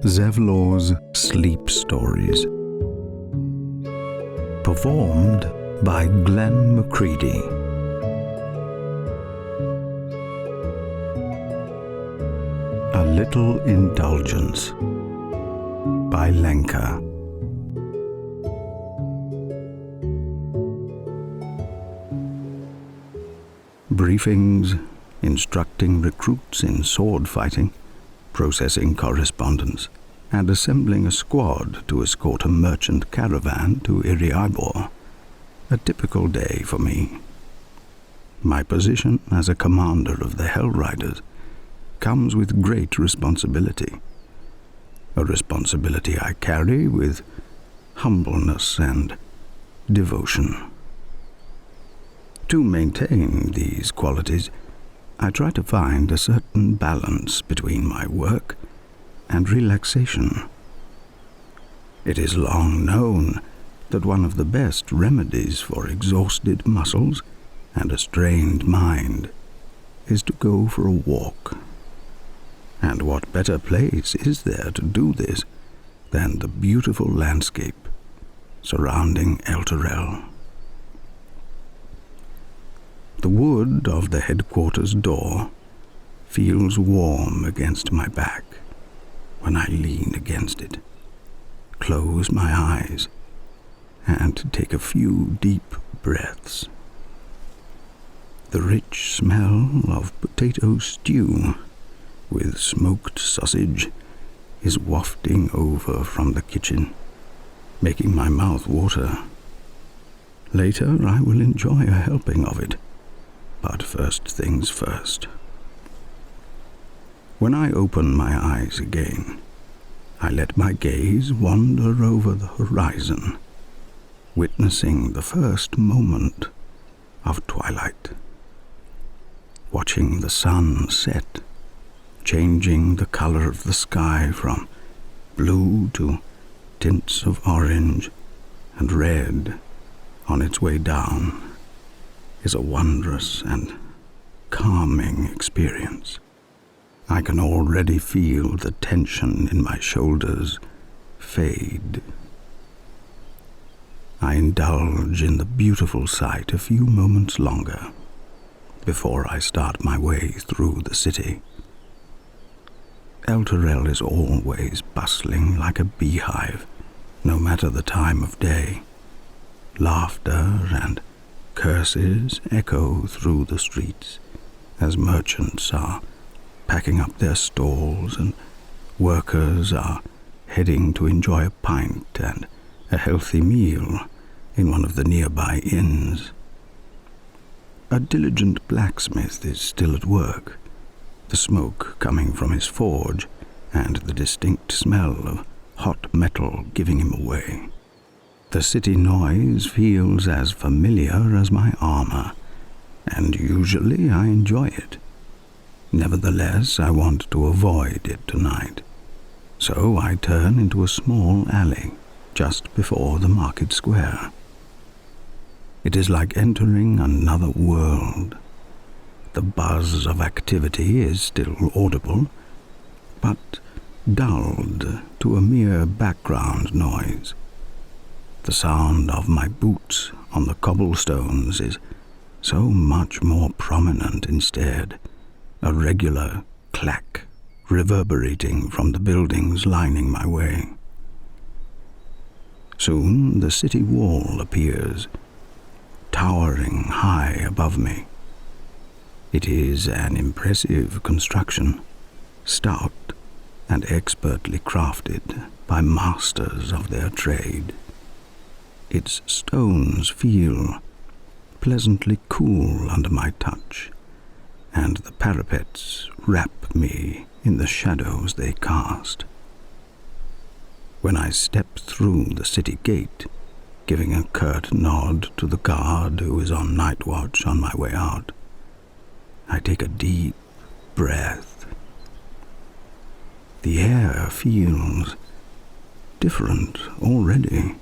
Zevlor's Sleep Stories. Performed by Glenn Macready. A Little Indulgence by Lenka. Briefings, instructing recruits in sword fighting, processing correspondence, and assembling a squad to escort a merchant caravan to Iriabor. A typical day for me. My position as a commander of the Hell Riders comes with great responsibility. A responsibility I carry with humbleness and devotion. To maintain these qualities, I try to find a certain balance between my work and relaxation. It is long known that one of the best remedies for exhausted muscles and a strained mind is to go for a walk. And what better place is there to do this than the beautiful landscape surrounding Elturel? The wood of the headquarters door feels warm against my back when I lean against it, close my eyes, and take a few deep breaths. The rich smell of potato stew with smoked sausage is wafting over from the kitchen, making my mouth water. Later I will enjoy a helping of it. But first things first. When I open my eyes again, I let my gaze wander over the horizon, witnessing the first moment of twilight, watching the sun set, changing the color of the sky from blue to tints of orange and red on its way down, is a wondrous and calming experience. I can already feel the tension in my shoulders fade. I indulge in the beautiful sight a few moments longer before I start my way through the city. Elturel is always bustling like a beehive, no matter the time of day. Laughter and curses echo through the streets as merchants are packing up their stalls and workers are heading to enjoy a pint and a healthy meal in one of the nearby inns. A diligent blacksmith is still at work, the smoke coming from his forge and the distinct smell of hot metal giving him away. The city noise feels as familiar as my armor, and usually I enjoy it. Nevertheless, I want to avoid it tonight, so I turn into a small alley just before the market square. It is like entering another world. The buzz of activity is still audible, but dulled to a mere background noise. The sound of my boots on the cobblestones is so much more prominent instead, a regular clack reverberating from the buildings lining my way. Soon the city wall appears, towering high above me. It is an impressive construction, stout and expertly crafted by masters of their trade. Its stones feel pleasantly cool under my touch, and the parapets wrap me in the shadows they cast. When I step through the city gate, giving a curt nod to the guard who is on night watch on my way out, I take a deep breath. The air feels different already.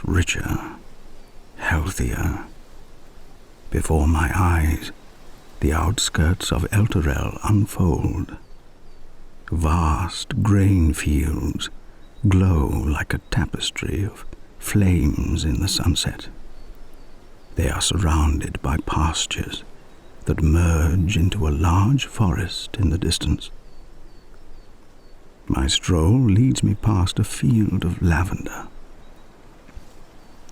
Richer, healthier. Before my eyes, the outskirts of Elturel unfold. Vast grain fields glow like a tapestry of flames in the sunset. They are surrounded by pastures that merge into a large forest in the distance. My stroll leads me past a field of lavender.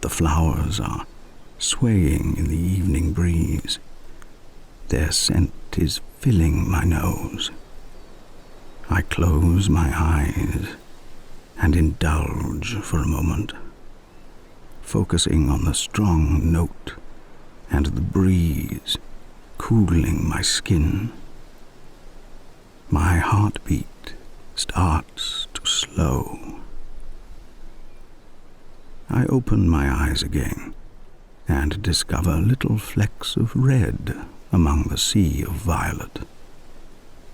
The flowers are swaying in the evening breeze. Their scent is filling my nose. I close my eyes and indulge for a moment, focusing on the strong note and the breeze cooling my skin. My heartbeat starts to slow. I open my eyes again and discover little flecks of red among the sea of violet.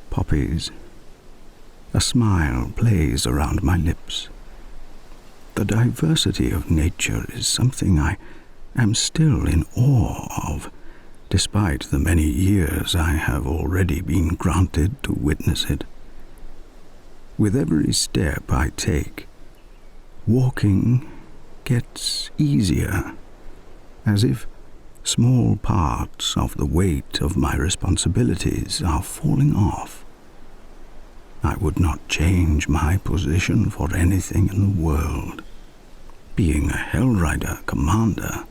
Poppies. A smile plays around my lips. The diversity of nature is something I am still in awe of, despite the many years I have already been granted to witness it. With every step I take, walking gets easier, as if small parts of the weight of my responsibilities are falling off. I would not change my position for anything in the world. Being a Hellrider commander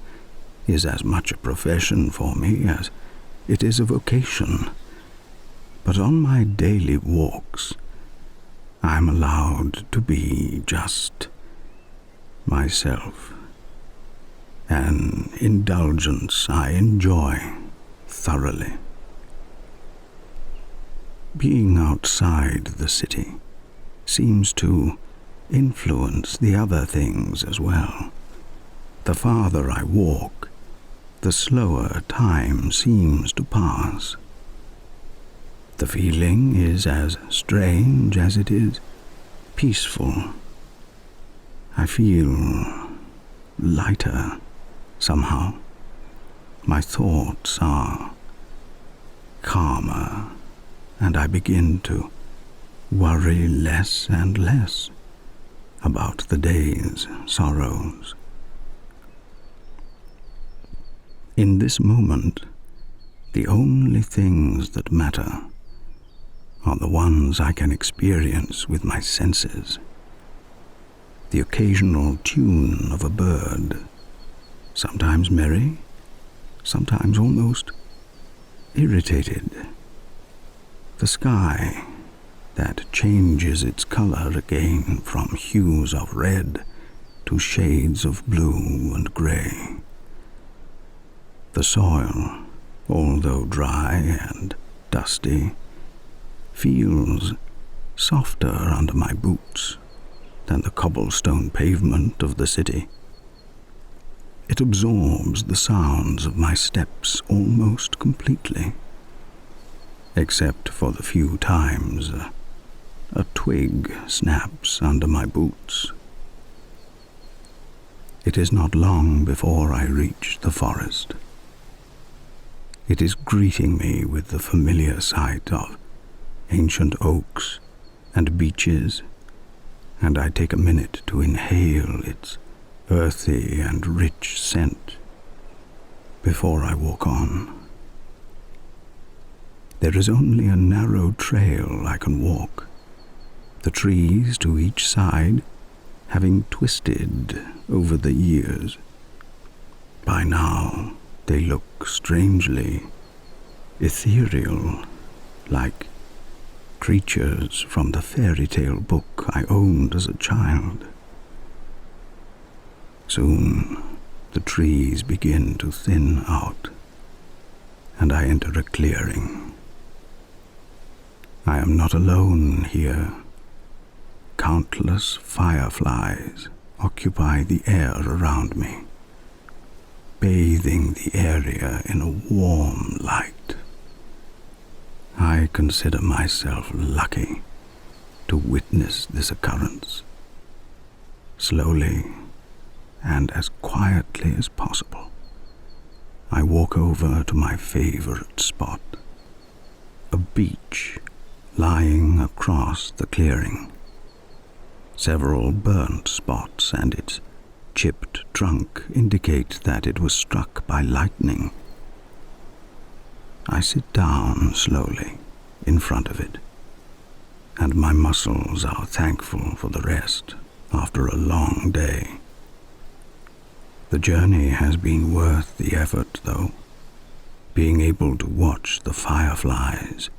is as much a profession for me as it is a vocation. But on my daily walks, I am allowed to be just myself. An indulgence I enjoy thoroughly. Being outside the city seems to influence the other things as well. The farther I walk, the slower time seems to pass. The feeling is as strange as it is peaceful. I feel lighter somehow. My thoughts are calmer, and I begin to worry less and less about the day's sorrows. In this moment, the only things that matter are the ones I can experience with my senses. The occasional tune of a bird, sometimes merry, sometimes almost irritated. The sky that changes its color again from hues of red to shades of blue and gray. The soil, although dry and dusty, feels softer under my boots than the cobblestone pavement of the city. It absorbs the sounds of my steps almost completely, except for the few times a twig snaps under my boots. It is not long before I reach the forest. It is greeting me with the familiar sight of ancient oaks and beeches, and I take a minute to inhale its earthy and rich scent before I walk on. There is only a narrow trail I can walk, the trees to each side having twisted over the years. By now they look strangely ethereal, like creatures from the fairy tale book I owned as a child. Soon the trees begin to thin out, and I enter a clearing. I am not alone here. Countless fireflies occupy the air around me, bathing the area in a warm light. I consider myself lucky to witness this occurrence. Slowly and as quietly as possible, I walk over to my favorite spot, a beach lying across the clearing. Several burnt spots and its chipped trunk indicate that it was struck by lightning. I sit down slowly in front of it, and my muscles are thankful for the rest after a long day. The journey has been worth the effort, though. Being able to watch the fireflies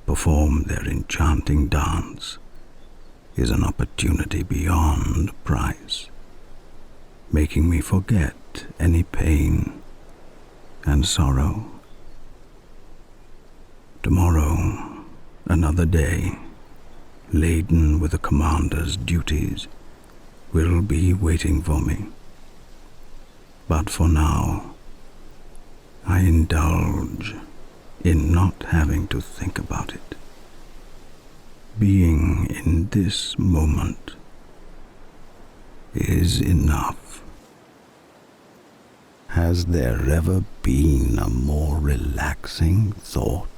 perform their enchanting dance is an opportunity beyond price, making me forget any pain and sorrow. Tomorrow, another day, laden with the commander's duties, will be waiting for me. But for now, I indulge in not having to think about it. Being in this moment is enough. Has there ever been a more relaxing thought?